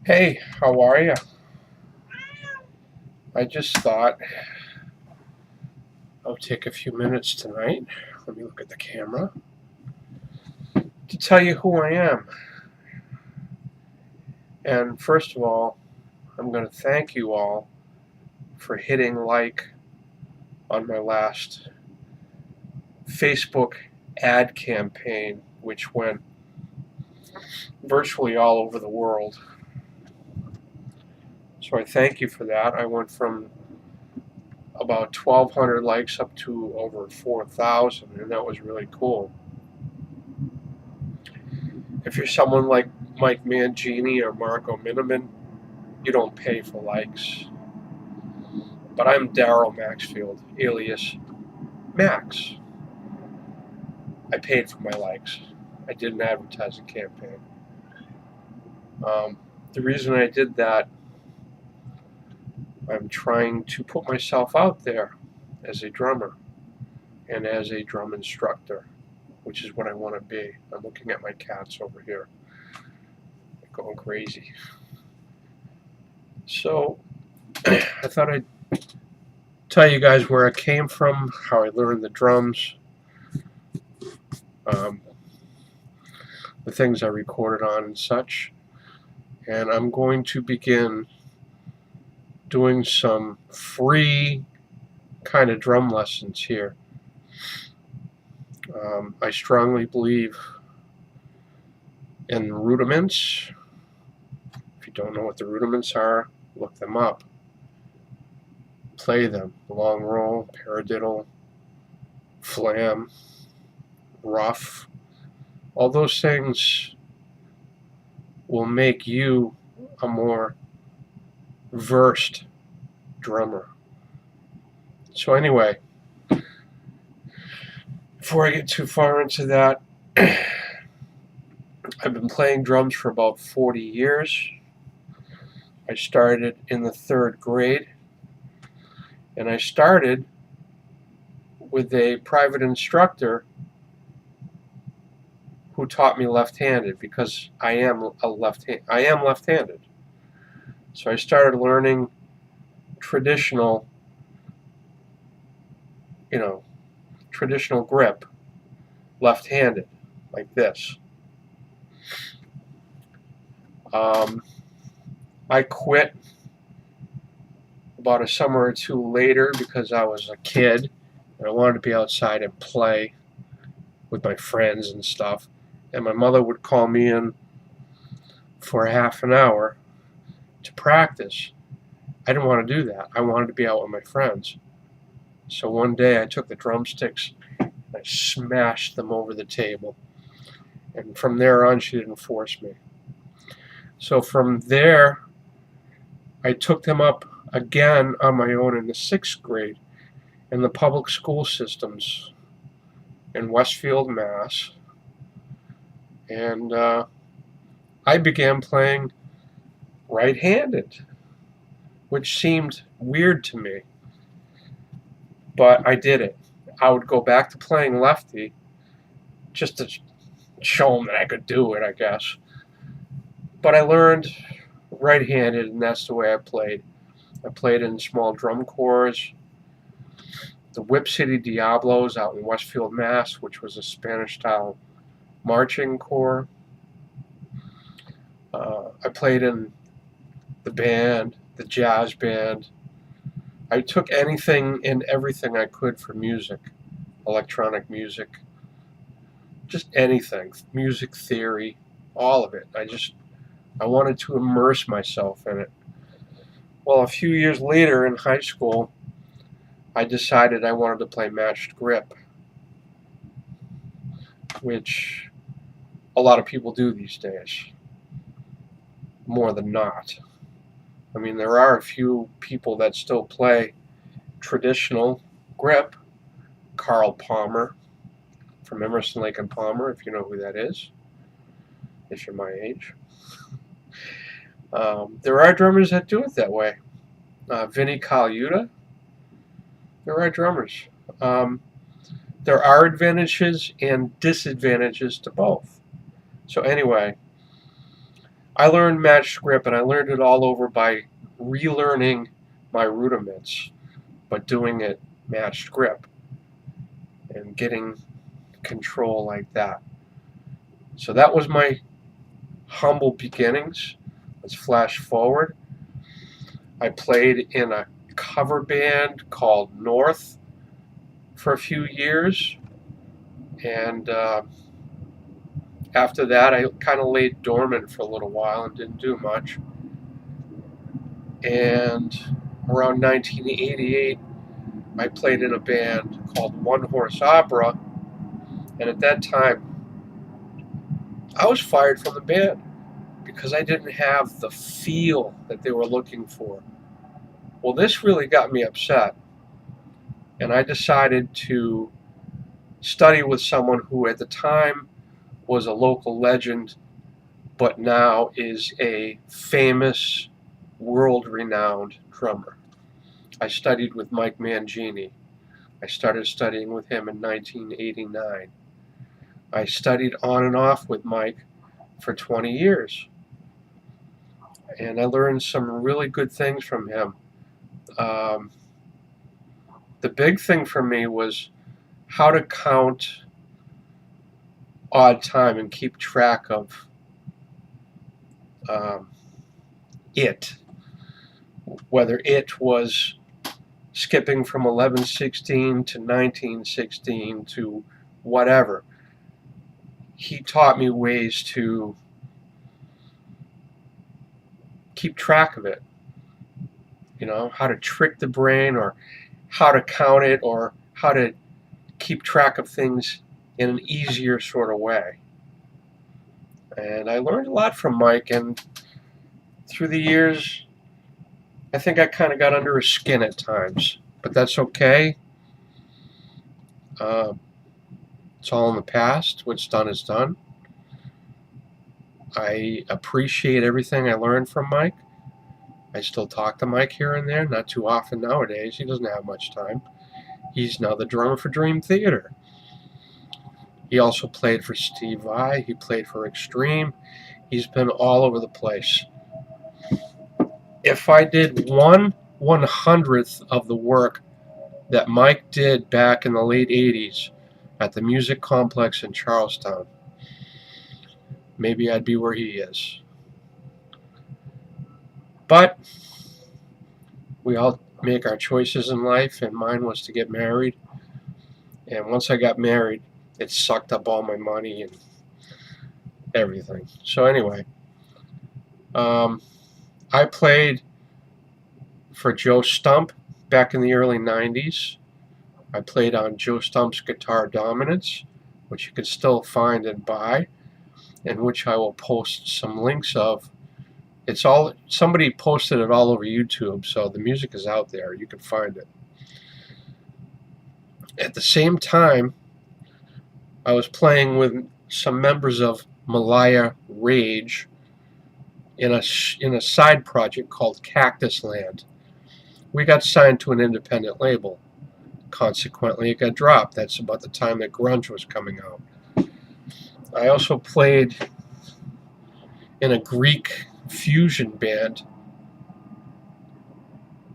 Hey, how are you? I just thought I'll take a few minutes tonight. Let me look at the camera to tell you who I am. And first of all, I'm going to thank you all for hitting like on my last Facebook ad campaign, which went virtually all over the world. So I thank you for that. I went from about 1,200 likes up to over 4,000, and that was really cool. If you're someone like Mike Mangini or Marco Miniman, you don't pay for likes. But I'm Daryl Maxfield, alias Max. I paid for my likes. I did an advertising campaign. The reason I did that, I'm trying to put myself out there as a drummer and as a drum instructor, which is what I want to be. I'm looking at my cats over here. They're going crazy. So I thought I'd tell you guys where I came from, how I learned the drums, um, the things I recorded on and such. And I'm going to begin doing some free kind of drum lessons here. I strongly believe in rudiments. If you don't know what the rudiments are, look them up. Play them. Long roll, paradiddle, flam, rough. All those things will make you a more versed drummer. So anyway, before I get too far into that, I've been playing drums for about 40 years. I started in the 3rd grade, and I started with a private instructor who taught me left-handed because I am left-handed. So I started learning traditional grip left-handed, like this. I quit about a summer or two later because I was a kid and I wanted to be outside and play with my friends and stuff. And my mother would call me in for half an hour to practice. I didn't want to do that. I wanted to be out with my friends. So one day I took the drumsticks and I smashed them over the table. And from there on, she didn't force me. So from there, I took them up again on my own in the 6th grade in the public school systems in Westfield, Mass. And I began playing right-handed, which seemed weird to me. But I did it. I would go back to playing lefty just to show them that I could do it, I guess. But I learned right-handed, and that's the way I played. I played in small drum corps, the Whip City Diablos out in Westfield, Mass., which was a Spanish-style marching corps. I played in the band, the jazz band. I took anything and everything I could for music, electronic music, just anything, music theory, all of it. I wanted to immerse myself in it. Well, a few years later in high school, I decided I wanted to play matched grip, which a lot of people do these days, more than not. I mean, there are a few people that still play traditional grip. Carl Palmer from Emerson, Lake and Palmer, if you know who that is, if you're my age. There are drummers that do it that way. Vinnie Colaiuta, there are drummers. There are advantages and disadvantages to both. So anyway, I learned matched grip, and I learned it all over by relearning my rudiments, but doing it matched grip and getting control like that. So that was my humble beginnings. Let's flash forward. I played in a cover band called North for a few years, and after that I kind of laid dormant for a little while and didn't do much. And around 1988 I played in a band called One Horse Opera, and at that time I was fired from the band because I didn't have the feel that they were looking for. Well, this really got me upset, and I decided to study with someone who at the time was a local legend, but now is a famous, world-renowned drummer. I studied with Mike Mangini. I started studying with him in 1989. I studied on and off with Mike for 20 years, and I learned some really good things from him. The big thing for me was how to count odd time and keep track of it, whether it was skipping from 11/16 to 19/16 to whatever. He taught me ways to keep track of it, how to trick the brain, or how to count it, or how to keep track of things in an easier sort of way. And I learned a lot from Mike, and through the years I think I kind of got under his skin at times, but that's okay. It's all in the past. What's done is done. I appreciate everything I learned from Mike. I still talk to Mike here and there, not too often nowadays. He doesn't have much time. He's now the drummer for Dream Theater. He also played for Steve Vai. He played for Extreme. He's been all over the place. If I did 1/100th of the work that Mike did back in the late 80s at the Music Complex in Charlestown, maybe I'd be where he is. But we all make our choices in life, and mine was to get married. And once I got married, it sucked up all my money and everything. So anyway, I played for Joe Stump back in the early 90s. I played on Joe Stump's Guitar Dominance, which you can still find and buy, and which I will post some links of. Somebody posted it all over YouTube, so the music is out there. You can find it. At the same time, I was playing with some members of Malaya Rage in a side project called Cactus Land. We got signed to an independent label. Consequently, it got dropped. That's about the time that grunge was coming out. I also played in a Greek fusion band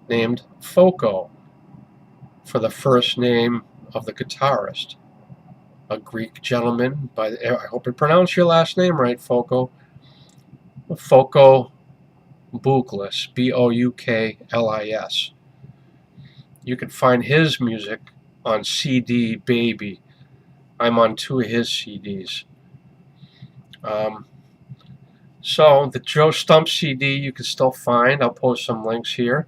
named Foko, for the first name of the guitarist, a Greek gentleman I hope I pronounced your last name right, Foko Bouklis, Bouklis. You can find his music on CD Baby. I'm on 2 of his CDs. So the Joe Stump CD you can still find. I'll post some links here.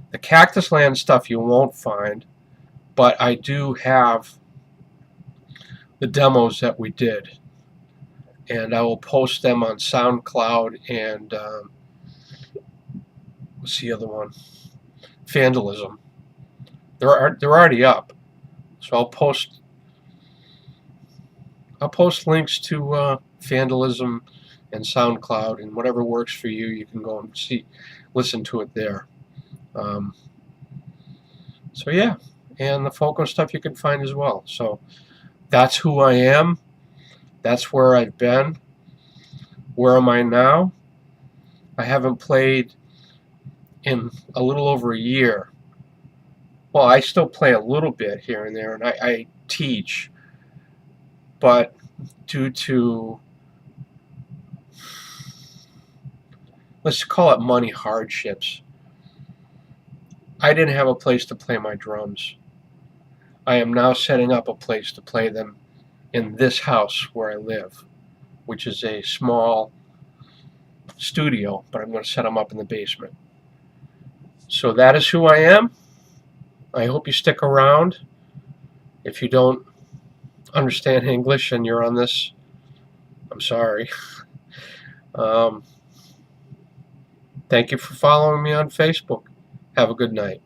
The Cactus Land stuff you won't find, but I do have the demos that we did, and I will post them on SoundCloud and what's the other one? Vandalism. They're already up, so I'll post links to Vandalism and SoundCloud, and whatever works for you, you can go and listen to it there. So yeah, and the Foko stuff you can find as well. So that's who I am. That's where I've been. Where am I now? I haven't played in a little over a year. Well, I still play a little bit here and there, and I teach, but due to, let's call it money hardships, I didn't have a place to play my drums. I am now setting up a place to play them in this house where I live, which is a small studio, but I'm going to set them up in the basement. So that is who I am. I hope you stick around. If you don't understand English and you're on this, I'm sorry. Thank you for following me on Facebook. Have a good night.